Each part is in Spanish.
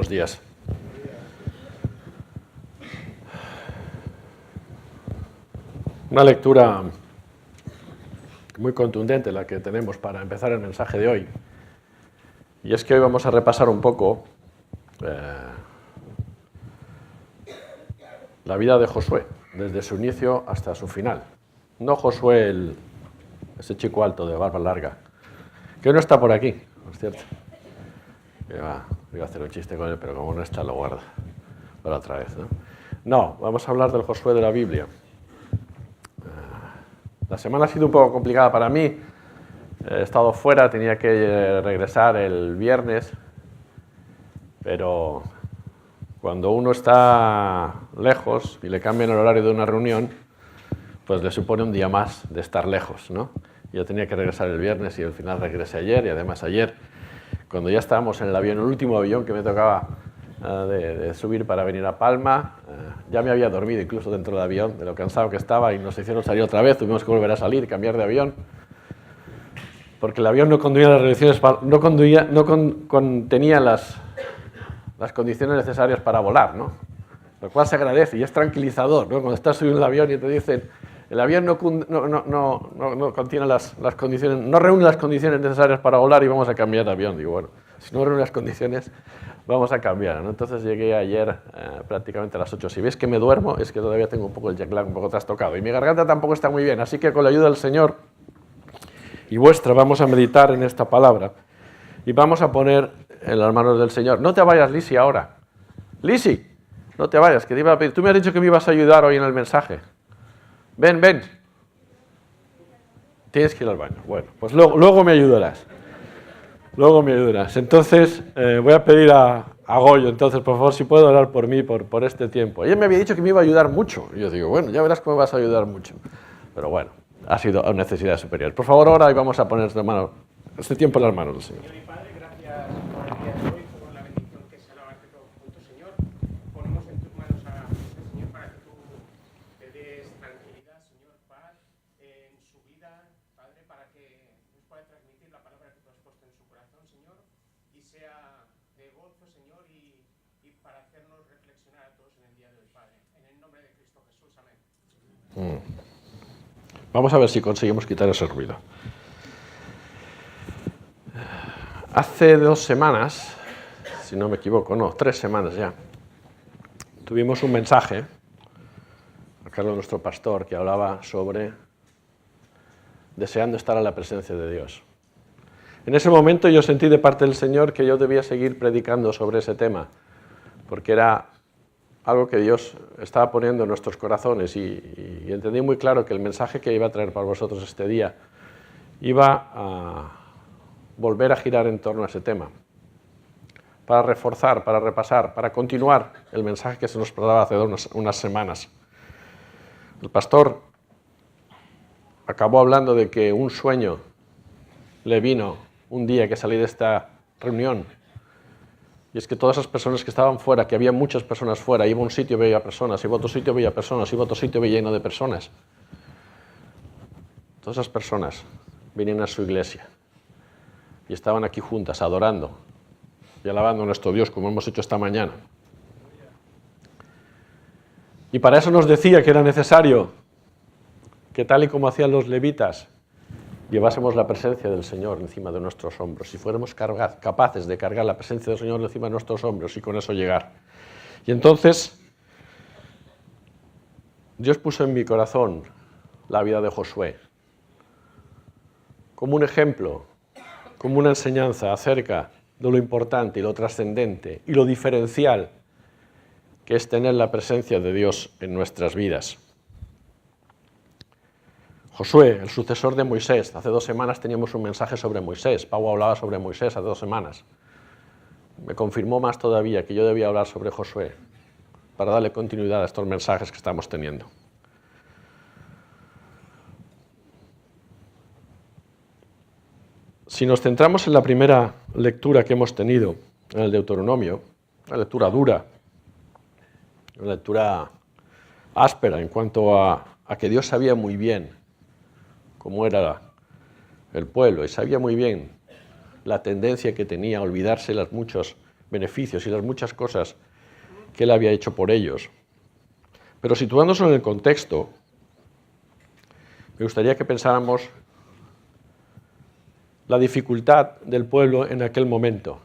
Buenos días. Una lectura muy contundente la que tenemos para empezar el mensaje de hoy. Y es que hoy vamos a repasar un poco la vida de Josué, desde su inicio hasta su final. No Josué, ese chico alto de barba larga, que no está por aquí, ¿no es cierto? Iba a hacer un chiste con él, pero como no está, lo guarda para otra vez, ¿no? No, vamos a hablar del Josué de la Biblia. La semana ha sido un poco complicada para mí. He estado fuera, tenía que regresar el viernes, pero cuando uno está lejos y le cambian el horario de una reunión, pues le supone un día más de estar lejos, ¿no? Yo tenía que regresar el viernes y al final regresé ayer, y además ayer, cuando ya estábamos en el avión, el último avión que me tocaba de subir para venir a Palma, ya me había dormido incluso dentro del avión, de lo cansado que estaba, y nos hicieron salir otra vez, tuvimos que volver a salir, cambiar de avión, porque el avión no contenía las reducciones, contenía las condiciones necesarias para volar, ¿no? Lo cual se agradece y es tranquilizador, ¿no? Cuando estás subiendo el avión y te dicen el avión no contiene las condiciones, no reúne las condiciones necesarias para volar y vamos a cambiar de avión. Digo, bueno, si no reúne las condiciones, vamos a cambiar, ¿no? Entonces llegué ayer prácticamente a las 8. Si ves que me duermo, es que todavía tengo un poco el jet lag un poco trastocado. Y mi garganta tampoco está muy bien, así que con la ayuda del Señor y vuestra vamos a meditar en esta palabra y vamos a poner en las manos del Señor. No te vayas, Lisi, ahora. Lisi, no te vayas, que te iba a pedir. Tú me has dicho que me ibas a ayudar hoy en el mensaje. Ven. Tienes que ir al baño. Bueno, pues luego me ayudarás. Entonces, voy a pedir a Goyo, entonces, por favor, si puedo orar por mí, por este tiempo. Ella me había dicho que me iba a ayudar mucho. Y yo digo, bueno, ya verás cómo me vas a ayudar mucho. Pero bueno, ha sido a necesidad superior. Por favor, ahora vamos a poner este tiempo en las manos del Señor. Señor y Padre, gracias por el día de hoy, por la bendición que se alabarte todo junto, Señor. Ponemos en tus manos a este Señor para que tú le des tranquilidad, Señor, paz en su vida, Padre, para que nos pueda transmitir la palabra que tú has puesto en su corazón, Señor, y sea de gozo, Señor, y para hacernos reflexionar a todos en el día de hoy, Padre. En el nombre de Cristo Jesús, amén. Vamos a ver si conseguimos quitar ese ruido. Hace 2 semanas, si no me equivoco, 3 semanas ya, tuvimos un mensaje a cargo de nuestro pastor que hablaba sobre deseando estar en la presencia de Dios. En ese momento yo sentí de parte del Señor que yo debía seguir predicando sobre ese tema, porque era algo que Dios estaba poniendo en nuestros corazones y entendí muy claro que el mensaje que iba a traer para vosotros este día iba a volver a girar en torno a ese tema, para reforzar, para repasar, para continuar el mensaje que se nos daba hace unas semanas. El pastor acabó hablando de que un sueño le vino un día que salí de esta reunión, y es que todas esas personas que estaban fuera, que había muchas personas fuera, iba a un sitio, veía personas, iba a otro sitio, veía personas, iba a otro sitio, veía lleno de personas. Todas esas personas venían a su iglesia y estaban aquí juntas, adorando y alabando a nuestro Dios, como hemos hecho esta mañana. Y para eso nos decía que era necesario que, tal y como hacían los levitas, llevásemos la presencia del Señor encima de nuestros hombros, y fuéramos capaces de cargar la presencia del Señor encima de nuestros hombros y con eso llegar. Y entonces, Dios puso en mi corazón la vida de Josué como un ejemplo, como una enseñanza acerca de lo importante y lo trascendente y lo diferencial que es tener la presencia de Dios en nuestras vidas. Josué, el sucesor de Moisés. Hace 2 semanas teníamos un mensaje sobre Moisés. Pau hablaba sobre Moisés hace 2 semanas. Me confirmó más todavía que yo debía hablar sobre Josué para darle continuidad a estos mensajes que estamos teniendo. Si nos centramos en la primera lectura que hemos tenido, en el Deuteronomio, una lectura dura, una lectura áspera en cuanto a que Dios sabía muy bien cómo era el pueblo y sabía muy bien la tendencia que tenía a olvidarse las muchas beneficios y las muchas cosas que Él había hecho por ellos. Pero situándonos en el contexto, me gustaría que pensáramos la dificultad del pueblo en aquel momento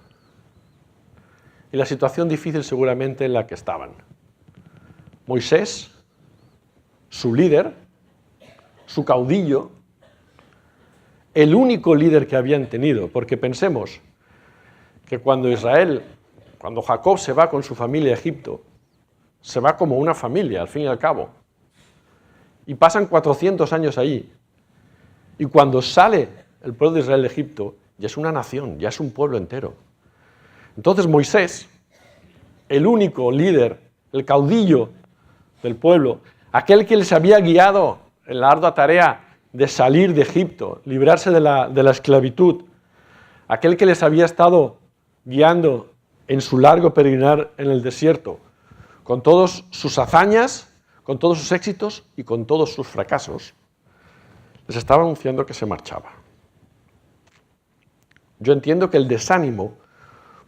y la situación difícil seguramente en la que estaban. Moisés, su líder, su caudillo, el único líder que habían tenido, porque pensemos que cuando Jacob se va con su familia a Egipto, se va como una familia, al fin y al cabo, y pasan 400 años allí, y cuando sale el pueblo de Israel de Egipto, ya es una nación, ya es un pueblo entero. Entonces Moisés, el único líder, el caudillo del pueblo, aquel que les había guiado en la ardua tarea de salir de Egipto, librarse de la esclavitud, aquel que les había estado guiando en su largo peregrinar en el desierto, con todas sus hazañas, con todos sus éxitos y con todos sus fracasos, les estaba anunciando que se marchaba. Yo entiendo que el desánimo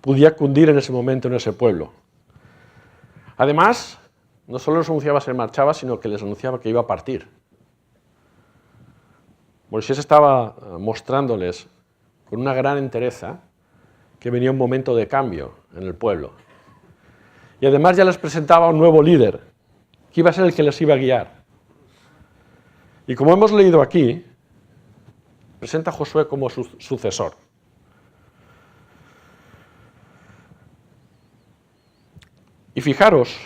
podía cundir en ese momento en ese pueblo. Además, no solo les anunciaba que se marchaba, sino que les anunciaba que iba a partir. Moisés estaba mostrándoles con una gran entereza que venía un momento de cambio en el pueblo. Y además ya les presentaba un nuevo líder, que iba a ser el que les iba a guiar. Y como hemos leído aquí, presenta a Josué como su sucesor. Y fijaros,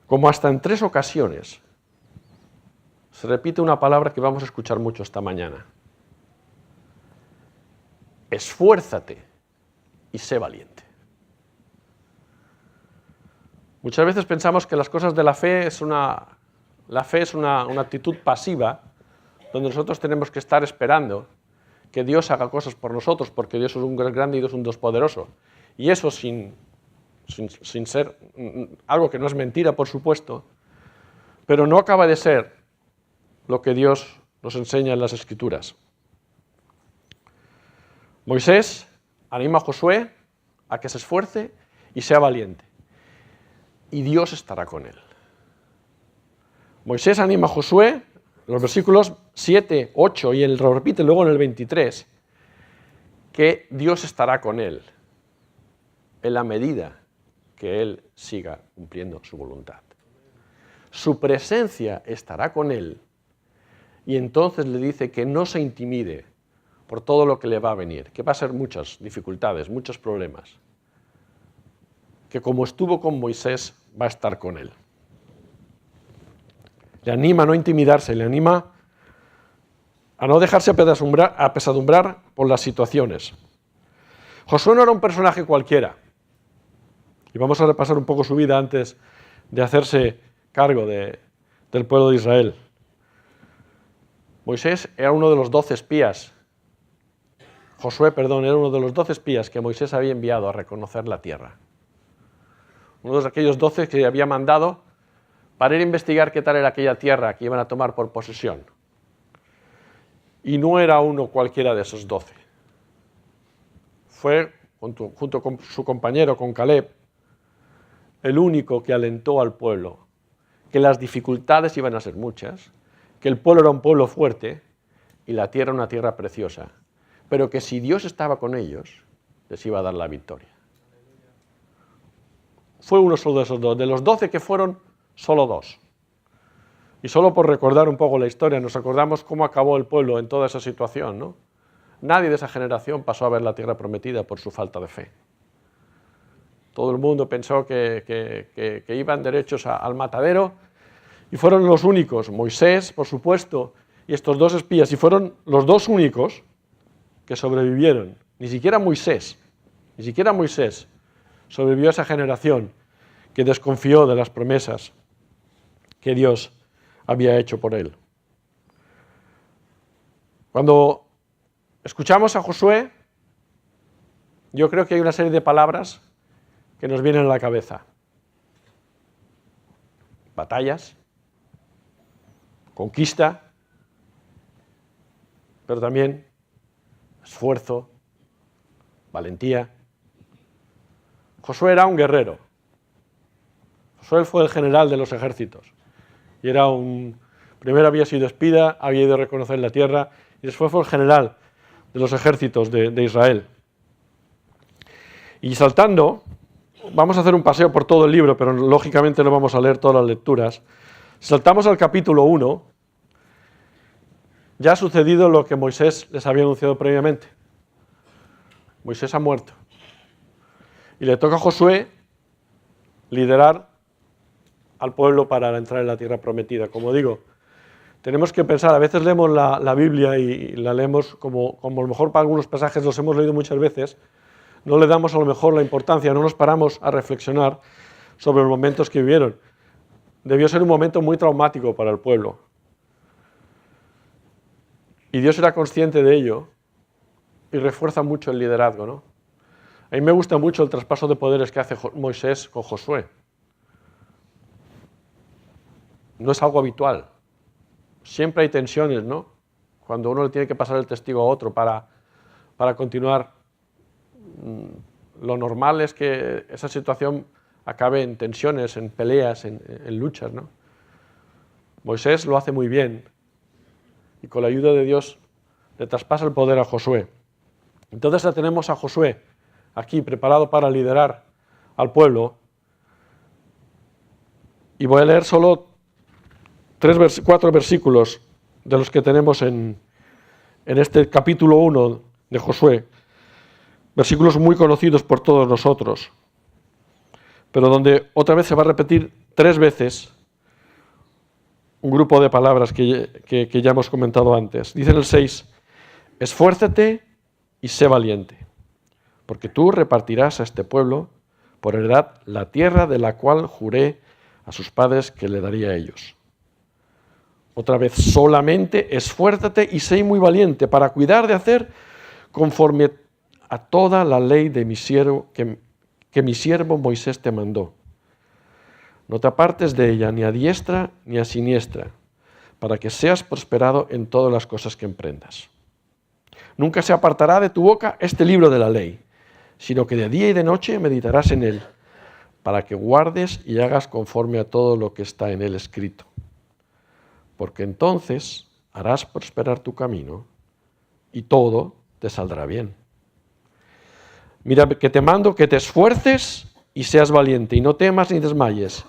como hasta en 3 ocasiones se repite una palabra que vamos a escuchar mucho esta mañana. Esfuérzate y sé valiente. Muchas veces pensamos que las cosas de la fe es una actitud pasiva, donde nosotros tenemos que estar esperando que Dios haga cosas por nosotros, porque Dios es un grande y Dios es un Dios poderoso. Y eso sin ser algo que no es mentira, por supuesto, pero no acaba de ser lo que Dios nos enseña en las Escrituras. Moisés anima a Josué a que se esfuerce y sea valiente. Y Dios estará con él. Moisés anima a Josué, en los versículos 7, 8 y lo repite luego en el 23, que Dios estará con él en la medida que él siga cumpliendo su voluntad. Su presencia estará con él y entonces le dice que no se intimide por todo lo que le va a venir, que va a ser muchas dificultades, muchos problemas, que como estuvo con Moisés, va a estar con él. Le anima a no intimidarse, le anima a no dejarse apesadumbrar por las situaciones. Josué no era un personaje cualquiera, y vamos a repasar un poco su vida antes de hacerse cargo del pueblo de Israel. Moisés era uno de los 12 espías. Josué, era uno de los 12 espías que Moisés había enviado a reconocer la tierra. Uno de aquellos 12 que había mandado para ir a investigar qué tal era aquella tierra que iban a tomar por posesión. Y no era uno cualquiera de esos 12. Fue, junto con su compañero, con Caleb, el único que alentó al pueblo, que las dificultades iban a ser muchas, que el pueblo era un pueblo fuerte y la tierra una tierra preciosa, pero que si Dios estaba con ellos, les iba a dar la victoria. Fue uno solo de esos 2, de los 12 que fueron, solo 2. Y solo por recordar un poco la historia, nos acordamos cómo acabó el pueblo en toda esa situación, ¿no? Nadie de esa generación pasó a ver la tierra prometida por su falta de fe. Todo el mundo pensó que iban derechos al matadero y fueron los únicos, Moisés, por supuesto, y estos 2 espías, y fueron los 2 únicos que sobrevivieron. Ni siquiera Moisés sobrevivió a esa generación que desconfió de las promesas que Dios había hecho por él. Cuando escuchamos a Josué, yo creo que hay una serie de palabras que nos vienen a la cabeza. Batallas, conquista, pero también esfuerzo, valentía, Josué era un guerrero. Josué fue el general de los ejércitos. Y primero había sido espía, había ido a reconocer la tierra, y después fue el general de los ejércitos de Israel. Y saltando, vamos a hacer un paseo por todo el libro, pero lógicamente no vamos a leer todas las lecturas. Saltamos al capítulo 1, ya ha sucedido lo que Moisés les había anunciado previamente. Moisés ha muerto. Y le toca a Josué liderar al pueblo para entrar en la tierra prometida. Como digo, tenemos que pensar, a veces leemos la Biblia y la leemos como a lo mejor para algunos pasajes los hemos leído muchas veces, no le damos a lo mejor la importancia, no nos paramos a reflexionar sobre los momentos que vivieron. Debió ser un momento muy traumático para el pueblo. Y Dios era consciente de ello y refuerza mucho el liderazgo, ¿no? A mí me gusta mucho el traspaso de poderes que hace Moisés con Josué. No es algo habitual. Siempre hay tensiones, ¿no? Cuando uno le tiene que pasar el testigo a otro para continuar. Lo normal es que esa situación acabe en tensiones, en peleas, en luchas, ¿no? Moisés lo hace muy bien y con la ayuda de Dios le traspasa el poder a Josué. Entonces ya tenemos a Josué aquí preparado para liderar al pueblo y voy a leer solo 4 versículos de los que tenemos en este capítulo 1 de Josué. Versículos muy conocidos por todos nosotros, pero donde otra vez se va a repetir 3 veces un grupo de palabras que ya hemos comentado antes. Dice en el 6, esfuérzate y sé valiente, porque tú repartirás a este pueblo por heredad la tierra de la cual juré a sus padres que le daría a ellos. Otra vez, solamente esfuérzate y sé muy valiente para cuidar de hacer conforme a toda la ley de mi siervo, que mi siervo Moisés te mandó. No te apartes de ella ni a diestra ni a siniestra, para que seas prosperado en todas las cosas que emprendas. Nunca se apartará de tu boca este libro de la ley, sino que de día y de noche meditarás en él, para que guardes y hagas conforme a todo lo que está en él escrito. Porque entonces harás prosperar tu camino y todo te saldrá bien. Mira que te mando que te esfuerces y seas valiente y no temas ni desmayes,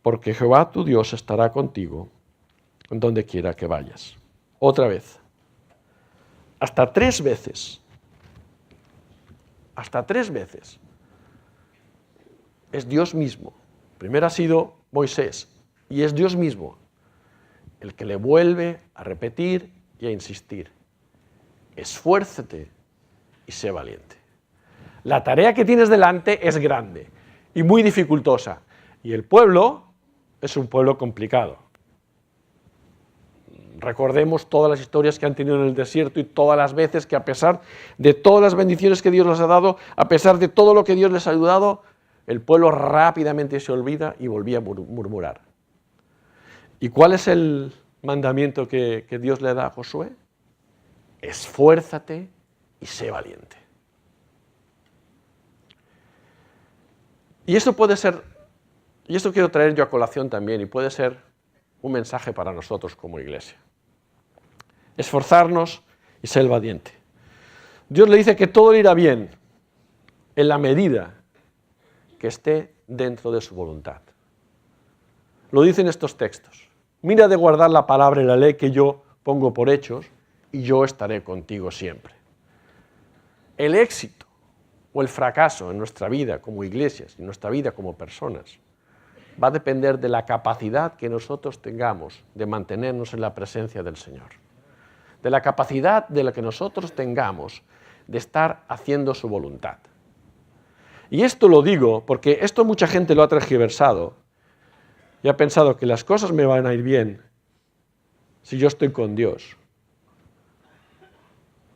porque Jehová tu Dios estará contigo en donde quiera que vayas. Otra vez, hasta 3 veces, es Dios mismo. Primero ha sido Moisés y es Dios mismo el que le vuelve a repetir y a insistir. Esfuérzate y sé valiente. La tarea que tienes delante es grande y muy dificultosa. Y el pueblo es un pueblo complicado. Recordemos todas las historias que han tenido en el desierto y todas las veces que a pesar de todas las bendiciones que Dios les ha dado, a pesar de todo lo que Dios les ha ayudado, el pueblo rápidamente se olvida y volvía a murmurar. ¿Y cuál es el mandamiento que Dios le da a Josué? Esfuérzate y sé valiente. Y esto puede ser, y esto quiero traer yo a colación también, y puede ser un mensaje para nosotros como iglesia. Esforzarnos y ser valiente. Dios le dice que todo irá bien en la medida que esté dentro de su voluntad. Lo dicen estos textos. Mira de guardar la palabra y la ley que yo pongo por hechos, y yo estaré contigo siempre. El éxito o el fracaso en nuestra vida como iglesias, en nuestra vida como personas, va a depender de la capacidad que nosotros tengamos de mantenernos en la presencia del Señor. De la capacidad de la que nosotros tengamos de estar haciendo su voluntad. Y esto lo digo porque esto mucha gente lo ha tergiversado y ha pensado que las cosas me van a ir bien si yo estoy con Dios.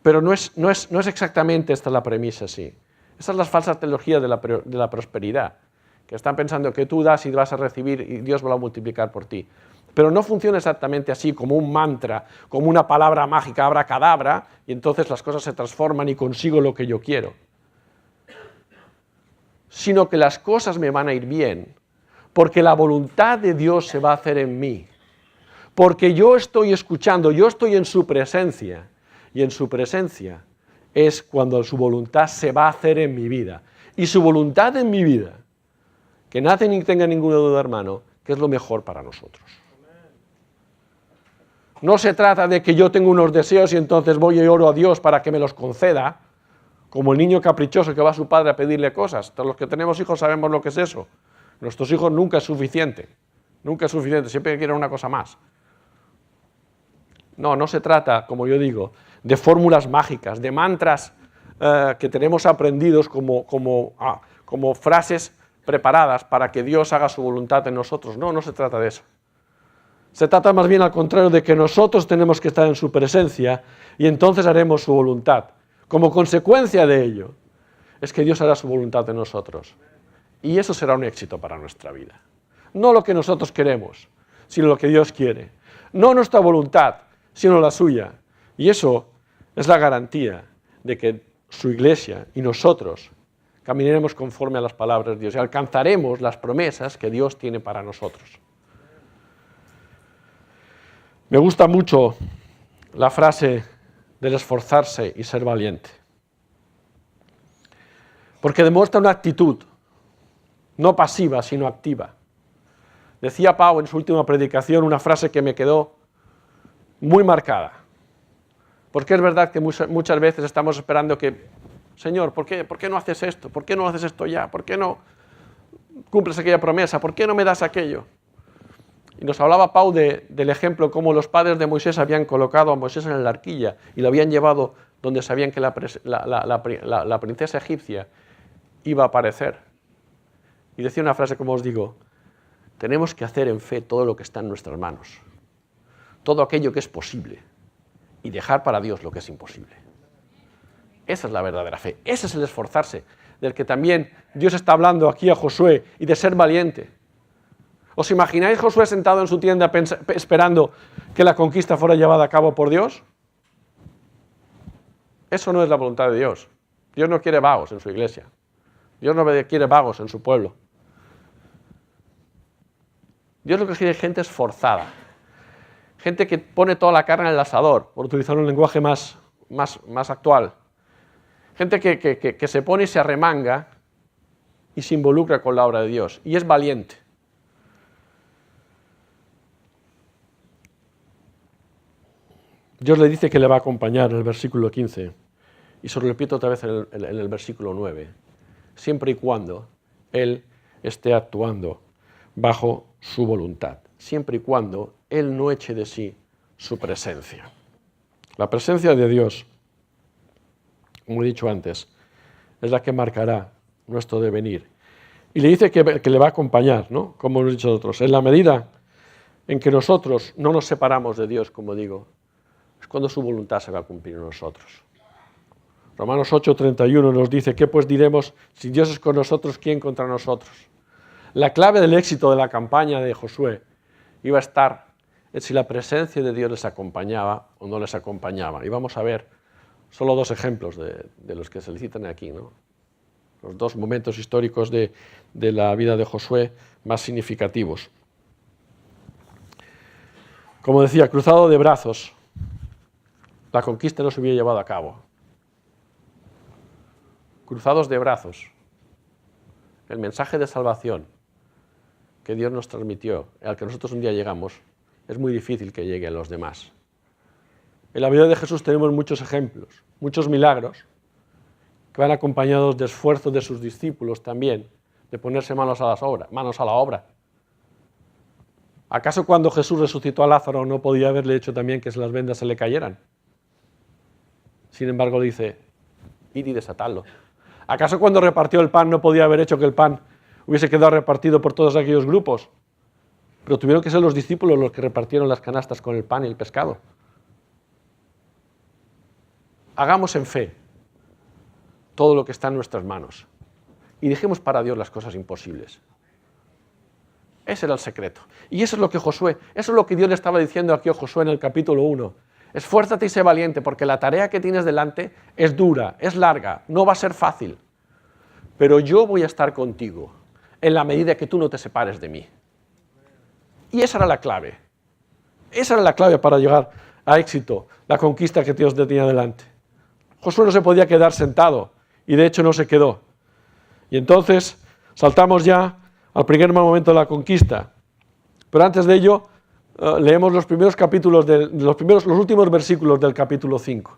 Pero no es exactamente esta la premisa, sí. Esa es la falsa teología de la prosperidad, que están pensando que tú das y vas a recibir y Dios va a multiplicar por ti. Pero no funciona exactamente así, como un mantra, como una palabra mágica, abracadabra, y entonces las cosas se transforman y consigo lo que yo quiero. sino que las cosas me van a ir bien, porque la voluntad de Dios se va a hacer en mí, porque yo estoy escuchando, yo estoy en su presencia, y en su presencia es cuando su voluntad se va a hacer en mi vida. Y su voluntad en mi vida, que nadie ni tenga ninguna duda, hermano, que es lo mejor para nosotros. No se trata de que yo tengo unos deseos y entonces voy y oro a Dios para que me los conceda, como el niño caprichoso que va a su padre a pedirle cosas. Todos los que tenemos hijos sabemos lo que es eso. Nuestros hijos nunca es suficiente, siempre quieren una cosa más. No se trata, como yo digo, de fórmulas mágicas, de mantras que tenemos aprendidos como frases preparadas para que Dios haga su voluntad en nosotros. No se trata de eso. Se trata más bien al contrario de que nosotros tenemos que estar en su presencia y entonces haremos su voluntad. Como consecuencia de ello, es que Dios hará su voluntad en nosotros. Y eso será un éxito para nuestra vida. No lo que nosotros queremos, sino lo que Dios quiere. No nuestra voluntad, sino la suya. Y eso es la garantía de que su iglesia y nosotros caminaremos conforme a las palabras de Dios y alcanzaremos las promesas que Dios tiene para nosotros. Me gusta mucho la frase del esforzarse y ser valiente, porque demuestra una actitud, no pasiva, sino activa. Decía Pau en su última predicación una frase que me quedó muy marcada, porque es verdad que muchas veces estamos esperando que, Señor, ¿por qué no haces esto? ¿Por qué no haces esto ya? ¿Por qué no cumples aquella promesa? ¿Por qué no me das aquello? Y nos hablaba Pau del ejemplo cómo los padres de Moisés habían colocado a Moisés en la arquilla y lo habían llevado donde sabían que la princesa egipcia iba a aparecer. Y decía una frase, como os digo, tenemos que hacer en fe todo lo que está en nuestras manos, todo aquello que es posible, y dejar para Dios lo que es imposible. Esa es la verdadera fe, ese es el esforzarse, del que también Dios está hablando aquí a Josué, y de ser valiente. ¿Os imagináis Josué sentado en su tienda esperando que la conquista fuera llevada a cabo por Dios? Eso no es la voluntad de Dios. Dios no quiere vagos en su iglesia. Dios no quiere vagos en su pueblo. Dios lo que quiere es gente esforzada. Gente que pone toda la carne en el asador, por utilizar un lenguaje más actual. Gente que se pone y se arremanga y se involucra con la obra de Dios. Y es valiente. Dios le dice que le va a acompañar en el versículo 15. Y se lo repito otra vez en el versículo 9. Siempre y cuando Él esté actuando bajo su voluntad. Siempre y cuando Él no eche de sí su presencia. La presencia de Dios, como he dicho antes, es la que marcará nuestro devenir. Y le dice que le va a acompañar, ¿no? Como hemos dicho nosotros. En la medida en que nosotros no nos separamos de Dios, como digo, es cuando su voluntad se va a cumplir en nosotros. Romanos 8:31 nos dice, ¿qué pues diremos? Si Dios es con nosotros, ¿quién contra nosotros? La clave del éxito de la campaña de Josué iba a estar en si la presencia de Dios les acompañaba o no les acompañaba. Y vamos a ver solo dos ejemplos de los que se citan aquí, ¿no? Los dos momentos históricos de la vida de Josué más significativos. Como decía, cruzado de brazos, la conquista no se hubiera llevado a cabo. Cruzados de brazos, el mensaje de salvación que Dios nos transmitió, al que nosotros un día llegamos, es muy difícil que llegue a los demás. En la vida de Jesús tenemos muchos ejemplos, muchos milagros, que van acompañados de esfuerzos de sus discípulos también, de ponerse manos a la obra. ¿Acaso cuando Jesús resucitó a Lázaro no podía haberle hecho también que las vendas se le cayeran? Sin embargo dice, id y desatadlo. ¿Acaso cuando repartió el pan no podía haber hecho que el pan hubiese quedado repartido por todos aquellos grupos? Pero tuvieron que ser los discípulos los que repartieron las canastas con el pan y el pescado. Hagamos en fe todo lo que está en nuestras manos y dejemos para Dios las cosas imposibles. Ese era el secreto. Y eso es lo que Josué, eso es lo que Dios le estaba diciendo aquí a Josué en el capítulo 1. Esfuérzate y sé valiente, porque la tarea que tienes delante es dura, es larga, no va a ser fácil. pero yo voy a estar contigo en la medida que tú no te separes de mí. Y esa era la clave. Esa era la clave para llegar a éxito, la conquista que Dios tenía delante. Josué no se podía quedar sentado, y de hecho no se quedó. Y entonces saltamos ya al primer momento de la conquista. Pero antes de ello, leemos los primeros capítulos, los últimos versículos del capítulo 5.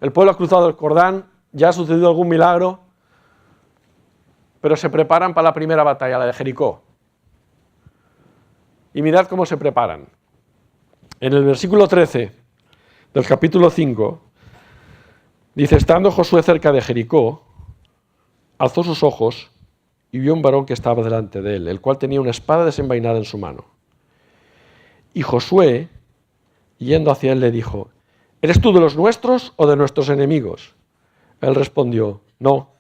El pueblo ha cruzado el Jordán, ya ha sucedido algún milagro, pero se preparan para la primera batalla, la de Jericó. Y mirad cómo se preparan. En el versículo 13 del capítulo 5, dice, estando Josué cerca de Jericó, alzó sus ojos y vio un varón que estaba delante de él, el cual tenía una espada desenvainada en su mano. Y Josué, yendo hacia él, le dijo, ¿eres tú de los nuestros o de nuestros enemigos? Él respondió, no,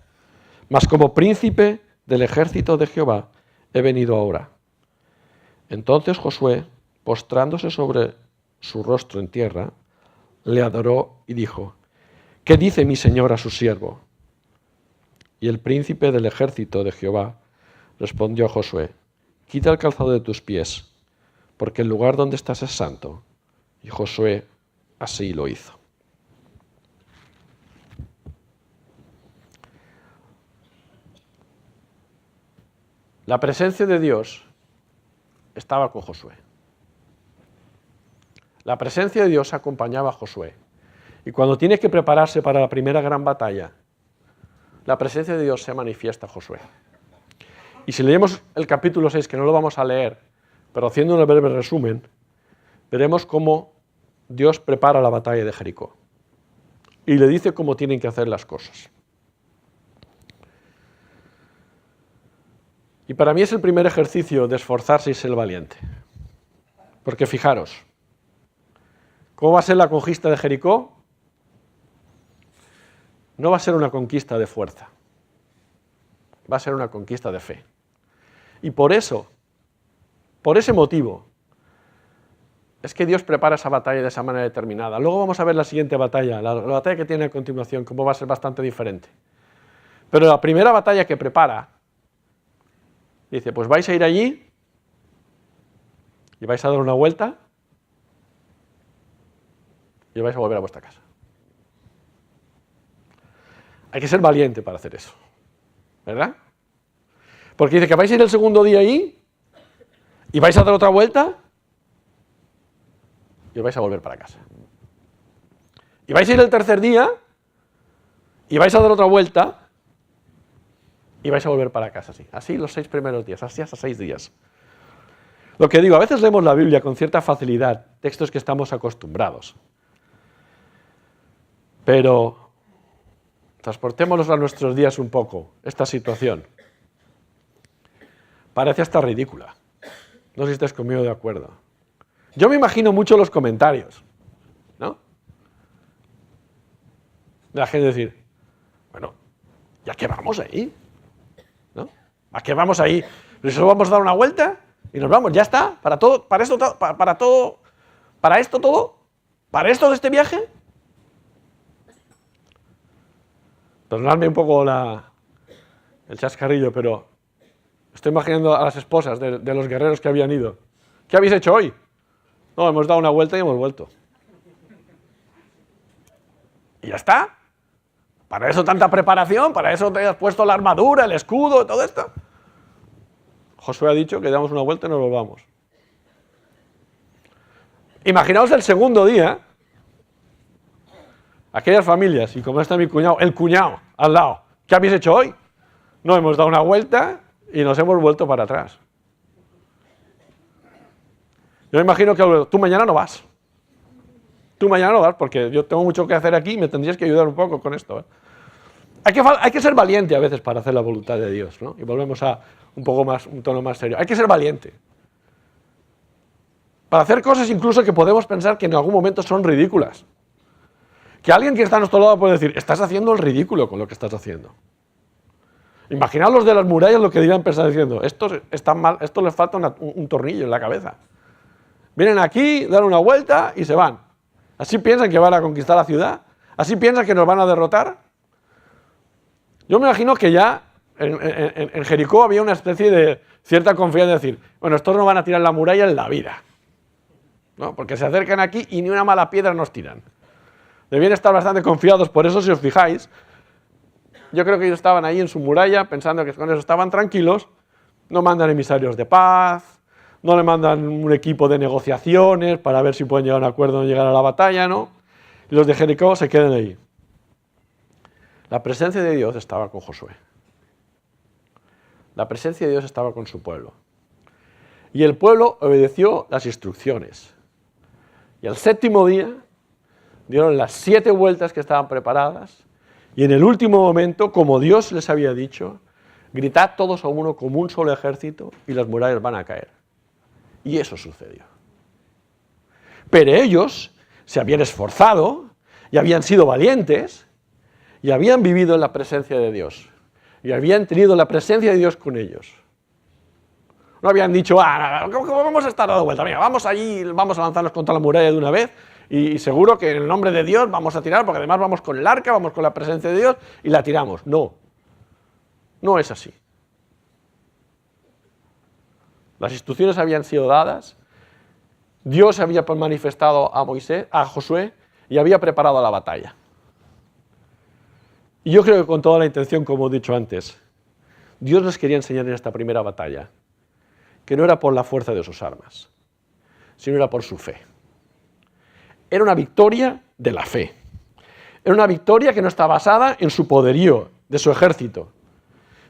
mas como príncipe del ejército de Jehová he venido ahora. Entonces Josué, postrándose sobre su rostro en tierra, le adoró y dijo, ¿qué dice mi señor a su siervo? Y el príncipe del ejército de Jehová respondió a Josué, quita el calzado de tus pies, porque el lugar donde estás es santo. Y Josué así lo hizo. La presencia de Dios estaba con Josué. La presencia de Dios acompañaba a Josué. Y cuando tiene que prepararse para la primera gran batalla, la presencia de Dios se manifiesta a Josué. Y si leemos el capítulo 6, que no lo vamos a leer, pero haciendo un breve resumen, veremos cómo Dios prepara la batalla de Jericó. Y le dice cómo tienen que hacer las cosas. Y para mí es el primer ejercicio de esforzarse y ser valiente. Porque fijaros, ¿cómo va a ser la conquista de Jericó? No va a ser una conquista de fuerza. Va a ser una conquista de fe. Y por eso, por ese motivo, es que Dios prepara esa batalla de esa manera determinada. Luego vamos a ver la siguiente batalla, la batalla que tiene a continuación, cómo va a ser bastante diferente. Pero la primera batalla que prepara, dice, pues vais a ir allí y vais a dar una vuelta y vais a volver a vuestra casa. Hay que ser valiente para hacer eso, ¿verdad? Porque dice que vais a ir el segundo día ahí y vais a dar otra vuelta y os vais a volver para casa. Y vais a ir el tercer día y vais a dar otra vuelta y vais a volver para casa, sí. Así los 6 primeros días, así hasta 6 días. Lo que digo, a veces leemos la Biblia con cierta facilidad, textos que estamos acostumbrados. Pero transportémonos a nuestros días un poco, esta situación. Parece hasta ridícula. No sé si estáis conmigo de acuerdo. Yo me imagino mucho los comentarios, ¿no? De la gente decir, bueno, ¿y a qué vamos ahí? ¿No? ¿A qué vamos ahí? ¿Pero solo vamos a dar una vuelta? Y nos vamos, ya está, para todo, para esto todo, para esto de este viaje. Perdonadme un poco el chascarrillo, pero estoy imaginando a las esposas de los guerreros que habían ido. ¿Qué habéis hecho hoy? No, hemos dado una vuelta y hemos vuelto. Y ya está. ¿Para eso tanta preparación? ¿Para eso te has puesto la armadura, el escudo, todo esto? Josué ha dicho que damos una vuelta y nos volvamos. Imaginaos el segundo día, aquellas familias, y como está mi cuñado, el cuñado al lado, ¿qué habéis hecho hoy? No, hemos dado una vuelta y nos hemos vuelto para atrás. Yo me imagino que tú mañana no vas. Tú mañana no vas porque yo tengo mucho que hacer aquí y me tendrías que ayudar un poco con esto. Hay que ser valiente a veces para hacer la voluntad de Dios, ¿no? Y volvemos a un tono más serio. Hay que ser valiente. Para hacer cosas incluso que podemos pensar que en algún momento son ridículas. Que alguien que está a nuestro lado puede decir, estás haciendo el ridículo con lo que estás haciendo. Imaginaos los de las murallas lo que dirían pensar diciendo, esto está mal, esto les falta un tornillo en la cabeza. Vienen aquí, dan una vuelta y se van. ¿Así piensan que van a conquistar la ciudad? ¿Así piensan que nos van a derrotar? Yo me imagino que ya en Jericó había una especie de cierta confianza de decir, bueno, estos no van a tirar la muralla en la vida, ¿no? Porque se acercan aquí y ni una mala piedra nos tiran. Debían estar bastante confiados, por eso si os fijáis, yo creo que ellos estaban ahí en su muralla pensando que con eso estaban tranquilos, no mandan emisarios de paz, no le mandan un equipo de negociaciones para ver si pueden llegar a un acuerdo o no llegar a la batalla, ¿no? Y los de Jericó se quedan ahí. La presencia de Dios estaba con Josué. La presencia de Dios estaba con su pueblo. Y el pueblo obedeció las instrucciones. Y al séptimo día dieron las 7 vueltas que estaban preparadas y en el último momento, como Dios les había dicho, gritad todos a uno como un solo ejército y las murallas van a caer. Y eso sucedió. Pero ellos se habían esforzado y habían sido valientes y habían vivido en la presencia de Dios. Y habían tenido la presencia de Dios con ellos. No habían dicho, ¿cómo vamos a estar dando vuelta? Mira, vamos allí, vamos a lanzarnos contra la muralla de una vez y seguro que en el nombre de Dios vamos a tirar, porque además vamos con el arca, vamos con la presencia de Dios y la tiramos. No, no es así. Las instrucciones habían sido dadas, Dios había manifestado a Josué y había preparado la batalla. Y yo creo que con toda la intención, como he dicho antes, Dios les quería enseñar en esta primera batalla que no era por la fuerza de sus armas, sino era por su fe. Era una victoria de la fe. Era una victoria que no está basada en su poderío, de su ejército,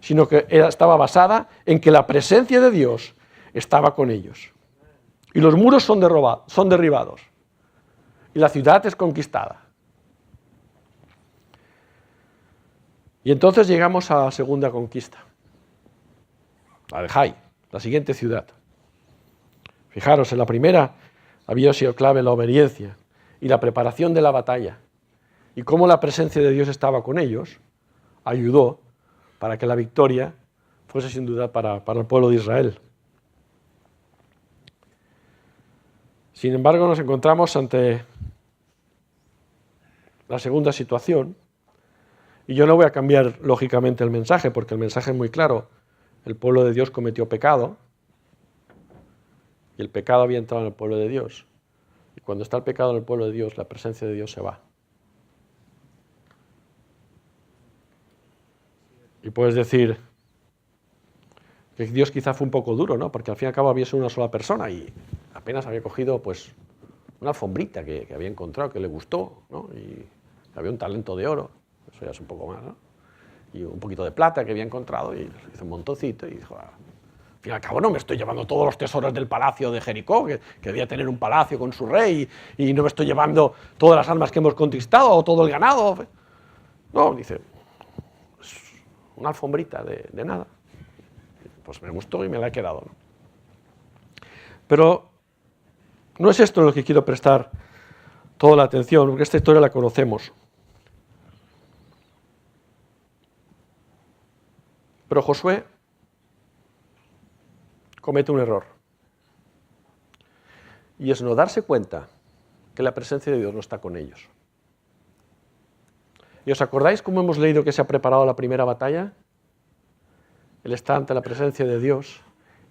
sino que estaba basada en que la presencia de Dios estaba con ellos. Y los muros son derribados. Y la ciudad es conquistada. Y entonces llegamos a la segunda conquista, la de Jai, la siguiente ciudad. Fijaros, en la primera había sido clave la obediencia y la preparación de la batalla. Y cómo la presencia de Dios estaba con ellos, ayudó para que la victoria fuese sin duda para el pueblo de Israel. Sin embargo, nos encontramos ante la segunda situación, y yo no voy a cambiar lógicamente el mensaje, porque el mensaje es muy claro. El pueblo de Dios cometió pecado, y el pecado había entrado en el pueblo de Dios. Y cuando está el pecado en el pueblo de Dios, la presencia de Dios se va. Y puedes decir que Dios quizá fue un poco duro, ¿no? Porque al fin y al cabo había sido una sola persona y apenas había cogido pues una alfombrita que había encontrado, que le gustó, ¿no? Y había un talento de oro, eso ya es un poco más, ¿no? Y un poquito de plata que había encontrado y hizo un montoncito y dijo, al fin y al cabo no me estoy llevando todos los tesoros del palacio de Jericó, que debía tener un palacio con su rey, y no me estoy llevando todas las armas que hemos conquistado o todo el ganado. No, dice, una alfombrita de nada. Pues me gustó y me la he quedado, ¿no? Pero no es esto en lo que quiero prestar toda la atención, porque esta historia la conocemos. Pero Josué comete un error. Y es no darse cuenta que la presencia de Dios no está con ellos. ¿Y os acordáis cómo hemos leído que se ha preparado la primera batalla? Él está ante la presencia de Dios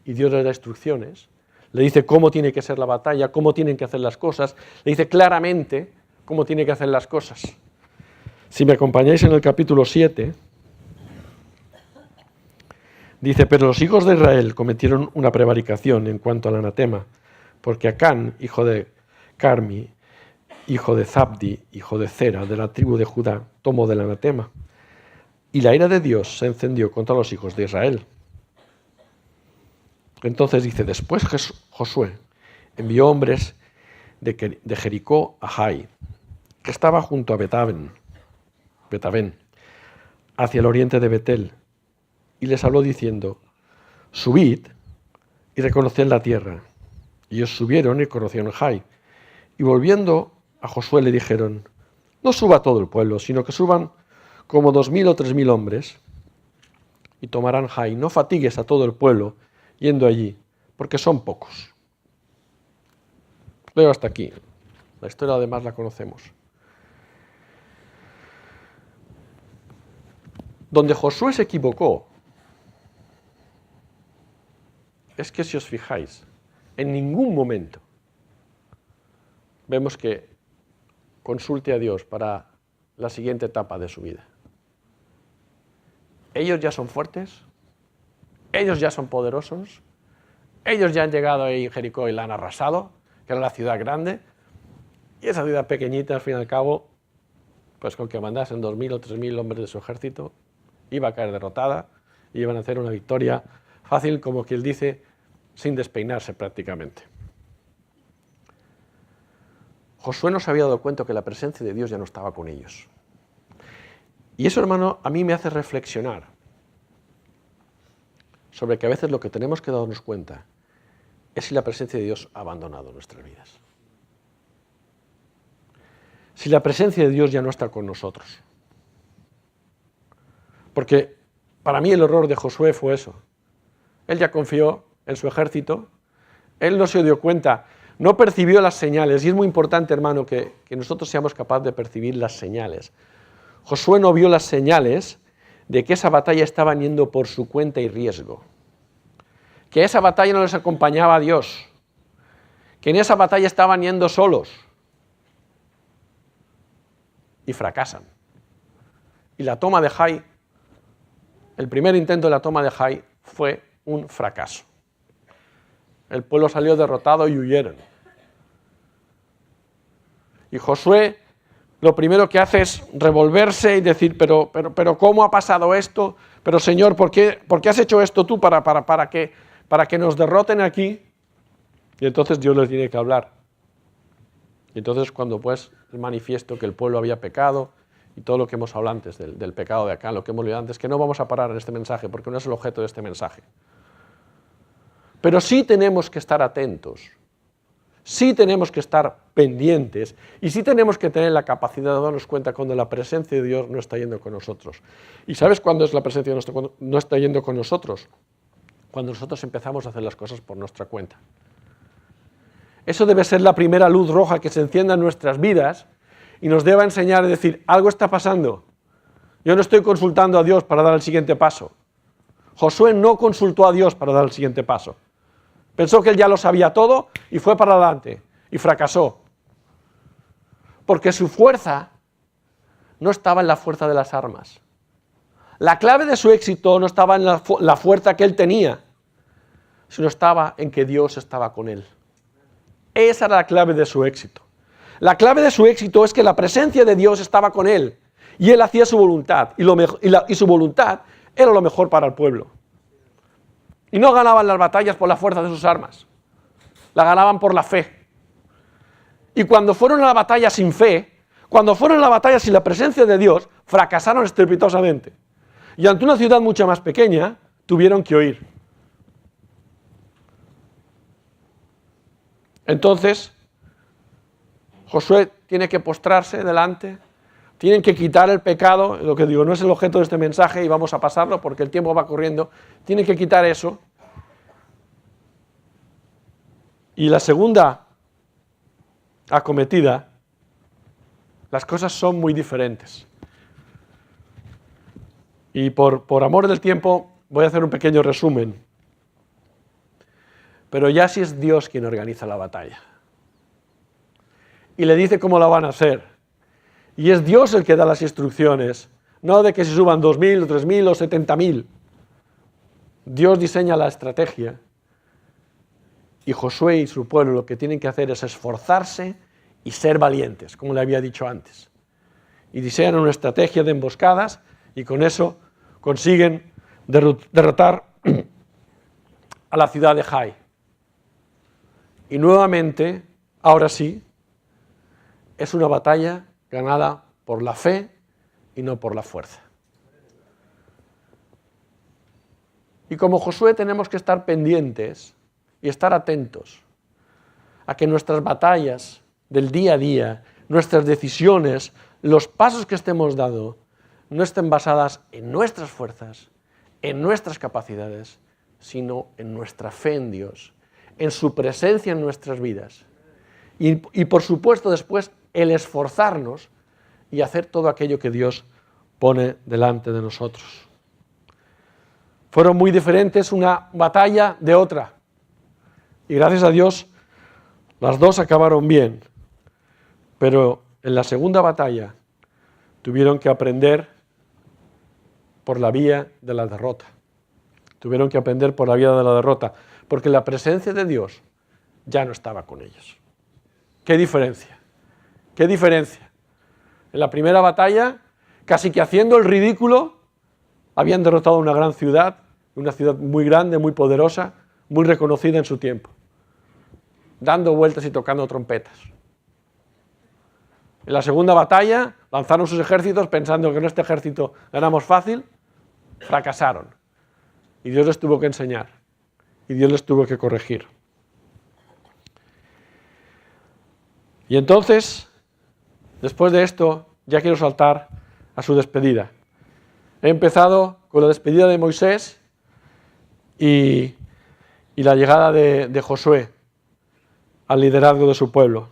y Dios le da instrucciones. Le dice cómo tiene que ser la batalla, cómo tienen que hacer las cosas. Le dice claramente cómo tiene que hacer las cosas. Si me acompañáis en el capítulo 7, dice, pero los hijos de Israel cometieron una prevaricación en cuanto al anatema, porque Acán, hijo de Carmi, hijo de Zabdi, hijo de Zera, de la tribu de Judá, tomó del anatema. Y la ira de Dios se encendió contra los hijos de Israel. Entonces dice, después Josué envió hombres de Jericó a Jai, que estaba junto a Betavén, hacia el oriente de Betel, y les habló diciendo, subid y reconoced la tierra. Y ellos subieron y conocieron Jai. Y volviendo a Josué le dijeron, no suba todo el pueblo, sino que suban como 2.000 o 3.000 hombres, y tomarán Jai. No fatigues a todo el pueblo yendo allí, porque son pocos. Leo hasta aquí. La historia además la conocemos. Donde Josué se equivocó es que, si os fijáis, en ningún momento vemos que consulte a Dios para la siguiente etapa de su vida. Ellos ya son fuertes, ellos ya son poderosos, ellos ya han llegado ahí en Jericó y la han arrasado, que era la ciudad grande, y esa ciudad pequeñita, al fin y al cabo, pues con que mandasen 2.000 o 3.000 hombres de su ejército, iba a caer derrotada y iban a hacer una victoria fácil, como quien dice, sin despeinarse prácticamente. Josué no se había dado cuenta que la presencia de Dios ya no estaba con ellos. Y eso, hermano, a mí me hace reflexionar sobre que a veces lo que tenemos que darnos cuenta es si la presencia de Dios ha abandonado nuestras vidas. Si la presencia de Dios ya no está con nosotros. Porque para mí el error de Josué fue eso. Él ya confió en su ejército, él no se dio cuenta, no percibió las señales, y es muy importante, hermano, que nosotros seamos capaces de percibir las señales. Josué no vio las señales de que esa batalla estaba yendo por su cuenta y riesgo, que esa batalla no les acompañaba a Dios, que en esa batalla estaban yendo solos, y fracasan. Y la toma de Jai, el primer intento de la toma de Jai fue un fracaso. El pueblo salió derrotado y huyeron. Y Josué lo primero que hace es revolverse y decir, pero ¿cómo ha pasado esto? Pero Señor, ¿por qué has hecho esto tú para que nos derroten aquí? Y entonces Dios les tiene que hablar. Y entonces cuando pues es manifiesto que el pueblo había pecado y todo lo que hemos hablado antes del pecado de Acán, lo que hemos leído antes, que no vamos a parar en este mensaje porque no es el objeto de este mensaje. Pero sí tenemos que estar atentos, sí tenemos que estar pendientes y sí tenemos que tener la capacidad de darnos cuenta cuando la presencia de Dios no está yendo con nosotros. ¿Y sabes cuándo es la presencia de Dios no está yendo con nosotros? Cuando nosotros empezamos a hacer las cosas por nuestra cuenta. Eso debe ser la primera luz roja que se encienda en nuestras vidas y nos deba enseñar a decir, algo está pasando. Yo no estoy consultando a Dios para dar el siguiente paso. Josué no consultó a Dios para dar el siguiente paso. Pensó que él ya lo sabía todo y fue para adelante y fracasó. Porque su fuerza no estaba en la fuerza de las armas. La clave de su éxito no estaba en la fuerza que él tenía, sino estaba en que Dios estaba con él. Esa era la clave de su éxito. La clave de su éxito es que la presencia de Dios estaba con él y él hacía su voluntad y su voluntad era lo mejor para el pueblo. Y no ganaban las batallas por la fuerza de sus armas, la ganaban por la fe. Y cuando fueron a la batalla sin fe, cuando fueron a la batalla sin la presencia de Dios, fracasaron estrepitosamente. Y ante una ciudad mucho más pequeña, tuvieron que huir. Entonces, Josué tiene que postrarse delante, tienen que quitar el pecado, lo que digo, no es el objeto de este mensaje y vamos a pasarlo porque el tiempo va corriendo, tienen que quitar eso. Y la segunda acometida, las cosas son muy diferentes. Y por amor del tiempo voy a hacer un pequeño resumen. Pero ya sí es Dios quien organiza la batalla. Y le dice cómo la van a hacer. Y es Dios el que da las instrucciones, no de que se suban 2.000 o 3.000 o 70.000. Dios diseña la estrategia. Y Josué y su pueblo lo que tienen que hacer es esforzarse y ser valientes, como le había dicho antes. Y diseñan una estrategia de emboscadas y con eso consiguen derrotar a la ciudad de Jai. Y nuevamente, ahora sí, es una batalla ganada por la fe y no por la fuerza. Y como Josué tenemos que estar pendientes y estar atentos a que nuestras batallas del día a día, nuestras decisiones, los pasos que estemos dando, no estén basadas en nuestras fuerzas, en nuestras capacidades, sino en nuestra fe en Dios, en su presencia en nuestras vidas. Y por supuesto después el esforzarnos y hacer todo aquello que Dios pone delante de nosotros. Fueron muy diferentes una batalla de otra. Y gracias a Dios, las dos acabaron bien. Pero en la segunda batalla tuvieron que aprender por la vía de la derrota. Tuvieron que aprender por la vía de la derrota, porque la presencia de Dios ya no estaba con ellos. ¿Qué diferencia? ¿Qué diferencia? En la primera batalla, casi que haciendo el ridículo, habían derrotado una gran ciudad, una ciudad muy grande, muy poderosa, muy reconocida en su tiempo, dando vueltas y tocando trompetas. En la segunda batalla, lanzaron sus ejércitos pensando que en este ejército ganamos fácil, fracasaron. Y Dios les tuvo que enseñar, y Dios les tuvo que corregir. Y entonces, después de esto, ya quiero saltar a su despedida. He empezado con la despedida de Moisés y la llegada de Josué al liderazgo de su pueblo.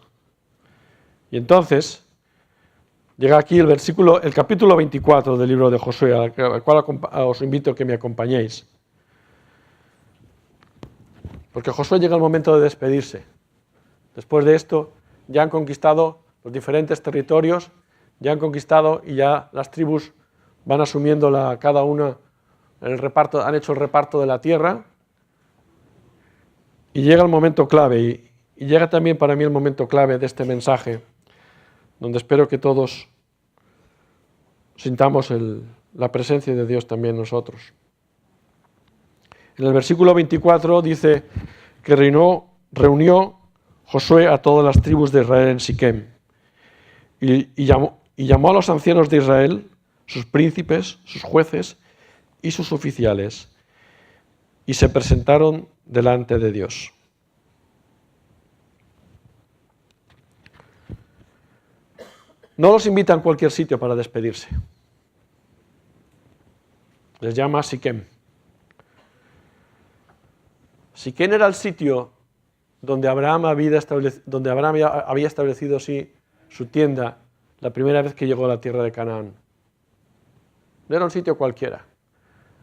Y entonces, llega aquí el capítulo 24 del libro de Josué, al cual os invito a que me acompañéis. Porque Josué llega el momento de despedirse. Después de esto, ya han conquistado los diferentes territorios, ya han conquistado y ya las tribus van asumiendo cada una el reparto, han hecho el reparto de la tierra. Y llega el momento clave, y llega también para mí el momento clave de este mensaje, donde espero que todos sintamos la presencia de Dios también nosotros. En el versículo 24 dice que reunió Josué a todas las tribus de Israel en Siquem y llamó a los ancianos de Israel, sus príncipes, sus jueces y sus oficiales, y se presentaron delante de Dios. No los invitan a cualquier sitio para despedirse. Les llama Siquem. Siquem era el sitio donde Abraham había establecido su tienda la primera vez que llegó a la tierra de Canaán. No era un sitio cualquiera.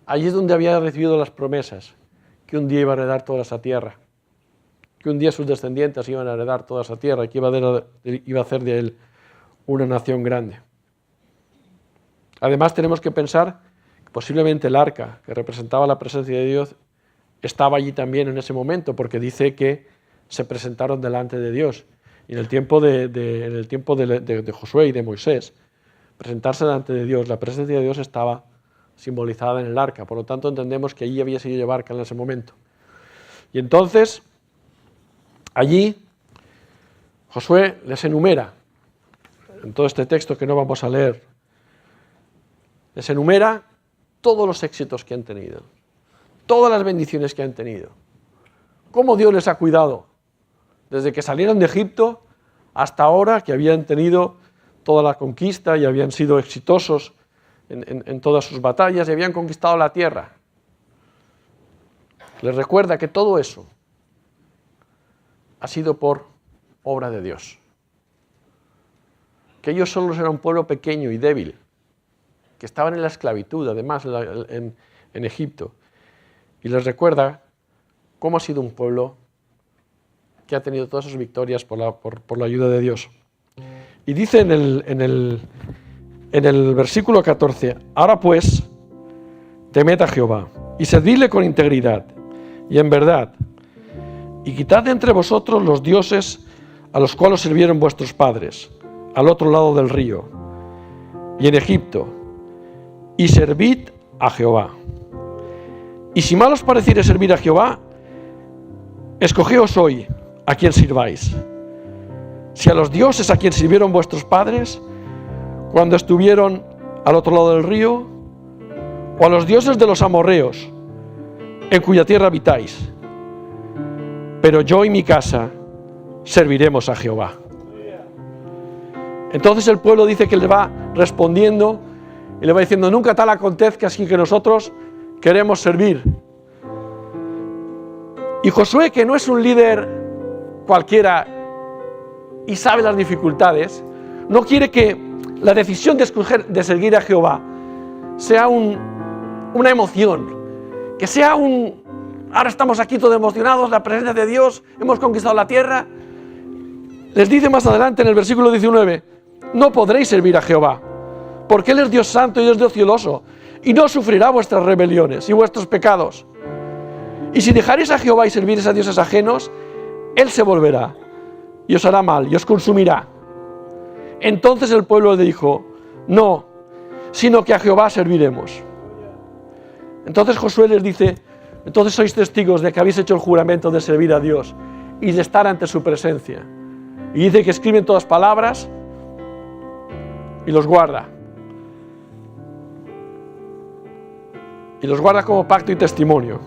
Allí es donde había recibido las promesas, que un día iba a heredar toda esa tierra, que un día sus descendientes iban a heredar toda esa tierra y que iba a hacer de él una nación grande. Además tenemos que pensar que posiblemente el arca, que representaba la presencia de Dios, estaba allí también en ese momento, porque dice que se presentaron delante de Dios. Y en el tiempo de Josué y de Moisés, presentarse delante de Dios, la presencia de Dios estaba simbolizada en el arca. Por lo tanto, entendemos que allí había sido llevar arca en ese momento. Y entonces, allí, Josué les enumera, en todo este texto que no vamos a leer, les enumera todos los éxitos que han tenido, todas las bendiciones que han tenido, cómo Dios les ha cuidado, desde que salieron de Egipto hasta ahora, que habían tenido toda la conquista y habían sido exitosos en todas sus batallas y habían conquistado la tierra. Les recuerda que todo eso ha sido por obra de Dios. Que ellos solos eran un pueblo pequeño y débil, que estaban en la esclavitud, además, en Egipto. Y les recuerda cómo ha sido un pueblo que ha tenido todas sus victorias por la ayuda de Dios. Y dice en el versículo 14, ahora pues, temed a Jehová, y servidle con integridad, y en verdad, y quitad de entre vosotros los dioses a los cuales sirvieron vuestros padres, al otro lado del río, y en Egipto, y servid a Jehová. Y si mal os pareciere servir a Jehová, escogeos hoy a quien sirváis. Si a los dioses a quien sirvieron vuestros padres, cuando estuvieron al otro lado del río, o a los dioses de los amorreos, en cuya tierra habitáis. Pero yo y mi casa serviremos a Jehová. Entonces el pueblo dice que le va respondiendo y le va diciendo, nunca tal acontezca así que nosotros queremos servir. Y Josué, que no es un líder cualquiera y sabe las dificultades, no quiere que la decisión de escoger, de seguir a Jehová, sea una emoción, que sea ahora estamos aquí todos emocionados, la presencia de Dios, hemos conquistado la tierra. Les dice más adelante en el versículo 19, no podréis servir a Jehová, porque Él es Dios santo y es Dios celoso, y no sufrirá vuestras rebeliones y vuestros pecados. Y si dejaréis a Jehová y serviréis a dioses ajenos, Él se volverá y os hará mal y os consumirá. Entonces el pueblo le dijo, no, sino que a Jehová serviremos. Entonces Josué les dice, entonces sois testigos de que habéis hecho el juramento de servir a Dios y de estar ante su presencia. Y dice que escriben todas palabras y los guarda. Y los guarda como pacto y testimonio.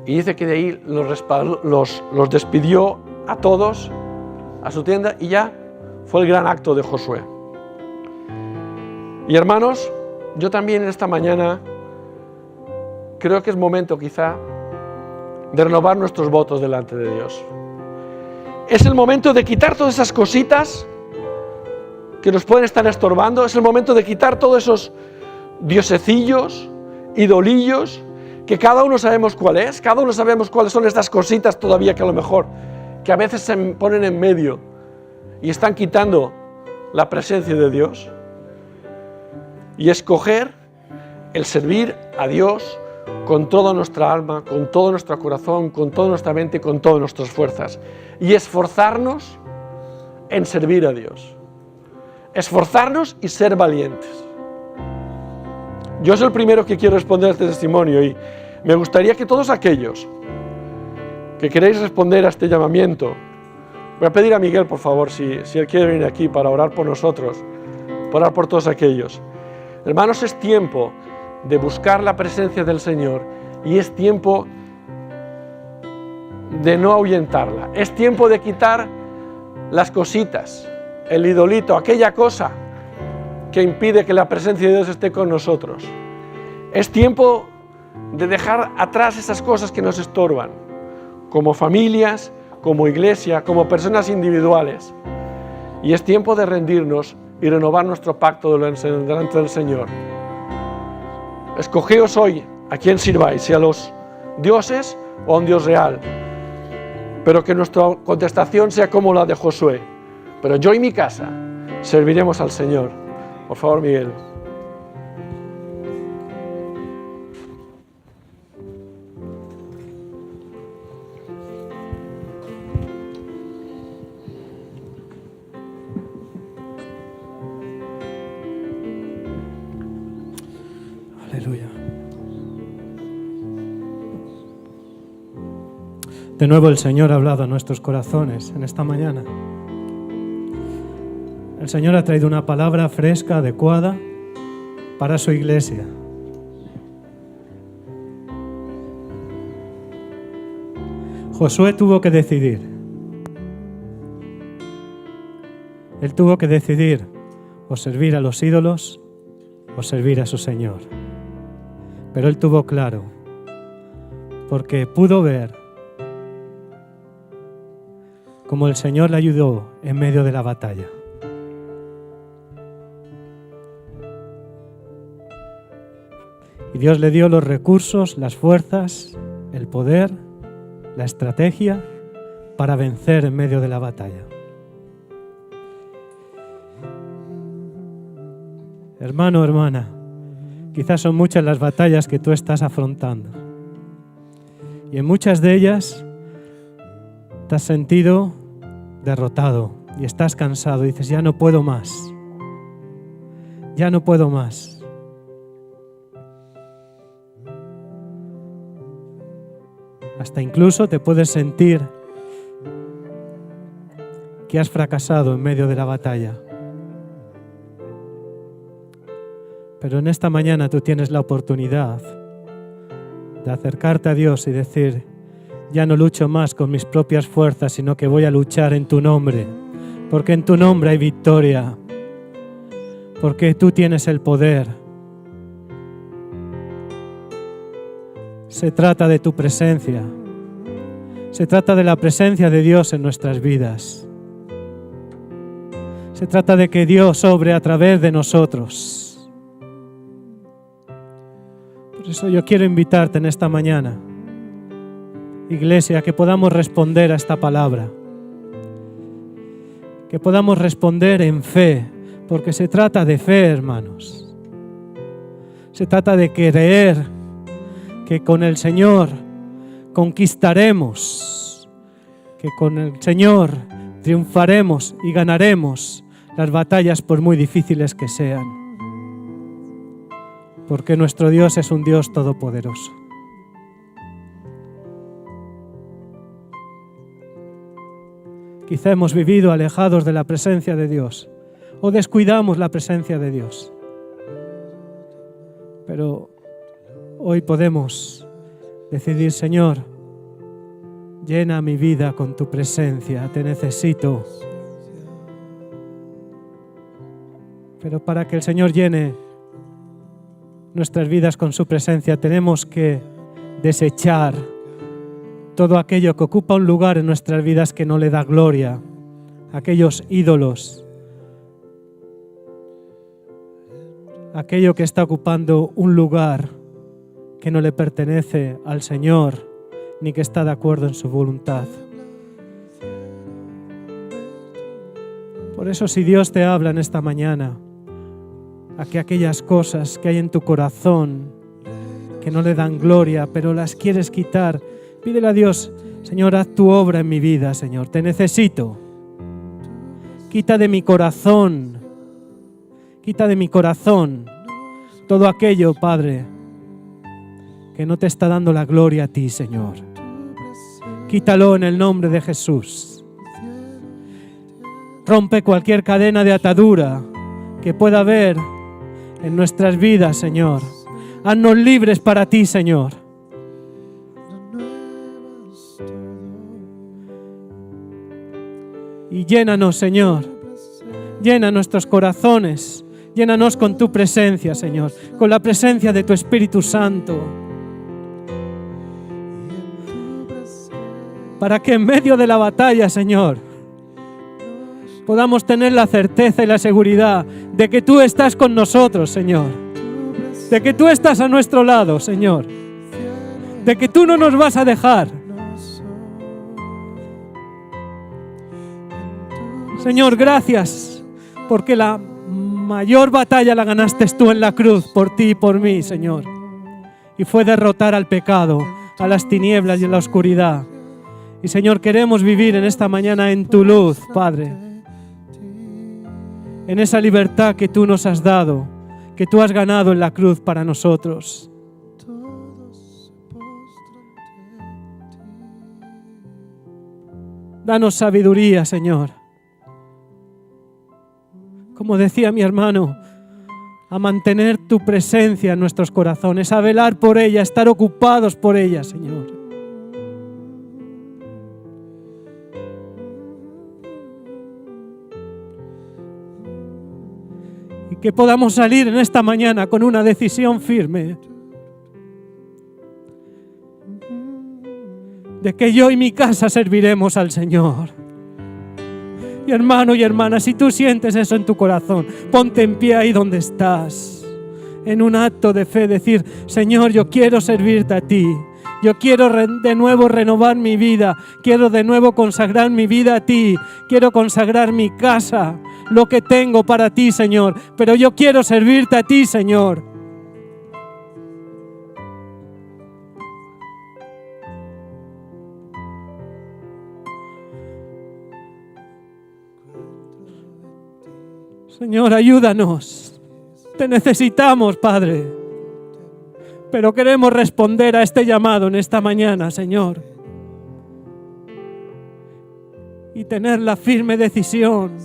Y dice que de ahí los despidió a todos a su tienda y ya fue el gran acto de Josué. Y hermanos, yo también esta mañana creo que es momento quizá de renovar nuestros votos delante de Dios. Es el momento de quitar todas esas cositas que nos pueden estar estorbando. Es el momento de quitar todos esos diosecillos, idolillos, que cada uno sabemos cuál es, cada uno sabemos cuáles son estas cositas todavía que a lo mejor, que a veces se ponen en medio y están quitando la presencia de Dios. Y escoger el servir a Dios con toda nuestra alma, con todo nuestro corazón, con toda nuestra mente, con todas nuestras fuerzas. Y esforzarnos en servir a Dios. Esforzarnos y ser valientes. Yo soy el primero que quiero responder a este testimonio y me gustaría que todos aquellos que queréis responder a este llamamiento, voy a pedir a Miguel, por favor, si él quiere venir aquí para orar por nosotros, para orar por todos aquellos. Hermanos, es tiempo de buscar la presencia del Señor y es tiempo de no ahuyentarla. Es tiempo de quitar las cositas, el idolito, aquella cosa que impide que la presencia de Dios esté con nosotros. Es tiempo de dejar atrás esas cosas que nos estorban, como familias, como iglesia, como personas individuales. Y es tiempo de rendirnos y renovar nuestro pacto delante del Señor. Escogeos hoy a quién sirváis, si a los dioses o a un Dios real. Pero que nuestra contestación sea como la de Josué. Pero yo y mi casa serviremos al Señor. Por favor, Miguel. Aleluya. De nuevo el Señor ha hablado a nuestros corazones en esta mañana. El Señor ha traído una palabra fresca, adecuada para su iglesia. Josué tuvo que decidir. Él tuvo que decidir o servir a los ídolos o servir a su Señor. Pero él tuvo claro, porque pudo ver cómo el Señor le ayudó en medio de la batalla. Y Dios le dio los recursos, las fuerzas, el poder, la estrategia para vencer en medio de la batalla. Hermano, hermana, quizás son muchas las batallas que tú estás afrontando. Y en muchas de ellas te has sentido derrotado y estás cansado y dices, ya no puedo más. Ya no puedo más. Hasta incluso te puedes sentir que has fracasado en medio de la batalla. Pero en esta mañana tú tienes la oportunidad de acercarte a Dios y decir, ya no lucho más con mis propias fuerzas, sino que voy a luchar en tu nombre, porque en tu nombre hay victoria, porque tú tienes el poder. Se trata de tu presencia. Se trata de la presencia de Dios en nuestras vidas. Se trata de que Dios obre a través de nosotros. Por eso yo quiero invitarte en esta mañana, Iglesia, que podamos responder a esta palabra. Que podamos responder en fe, porque se trata de fe, hermanos. Se trata de creer que con el Señor conquistaremos, que con el Señor triunfaremos y ganaremos las batallas por muy difíciles que sean. Porque nuestro Dios es un Dios todopoderoso. Quizá hemos vivido alejados de la presencia de Dios o descuidamos la presencia de Dios. Pero hoy podemos decidir, Señor, llena mi vida con tu presencia, te necesito. Pero para que el Señor llene nuestras vidas con su presencia, tenemos que desechar todo aquello que ocupa un lugar en nuestras vidas que no le da gloria, aquellos ídolos, aquello que está ocupando un lugar que no le pertenece al Señor, ni que está de acuerdo en su voluntad. Por eso, si Dios te habla en esta mañana, a que aquellas cosas que hay en tu corazón que no le dan gloria, pero las quieres quitar, pídele a Dios: Señor, haz tu obra en mi vida, Señor, te necesito. Quita de mi corazón todo aquello, Padre, que no te está dando la gloria a ti, Señor. Quítalo en el nombre de Jesús. Rompe cualquier cadena de atadura que pueda haber en nuestras vidas, Señor. Haznos libres para ti, Señor. Y llénanos, Señor. Llena nuestros corazones. Llénanos con tu presencia, Señor. Con la presencia de tu Espíritu Santo. Para que en medio de la batalla, Señor, podamos tener la certeza y la seguridad de que tú estás con nosotros, Señor. De que tú estás a nuestro lado, Señor. De que tú no nos vas a dejar. Señor, gracias, porque la mayor batalla la ganaste tú en la cruz, por ti y por mí, Señor. Y fue derrotar al pecado, a las tinieblas y en la oscuridad. Y, Señor, queremos vivir en esta mañana en tu luz, Padre. En esa libertad que tú nos has dado, que tú has ganado en la cruz para nosotros. Danos sabiduría, Señor. Como decía mi hermano, a mantener tu presencia en nuestros corazones, a velar por ella, a estar ocupados por ella, Señor. Y que podamos salir en esta mañana con una decisión firme de que yo y mi casa serviremos al Señor. Y hermano y hermana, si tú sientes eso en tu corazón, ponte en pie ahí donde estás, en un acto de fe, decir: Señor, yo quiero servirte a ti. Yo quiero de nuevo renovar mi vida, quiero de nuevo consagrar mi vida a ti, quiero consagrar mi casa, lo que tengo para ti, Señor, pero yo quiero servirte a ti, Señor. Señor, ayúdanos. Te necesitamos, Padre. Pero queremos responder a este llamado en esta mañana, Señor. Y tener la firme decisión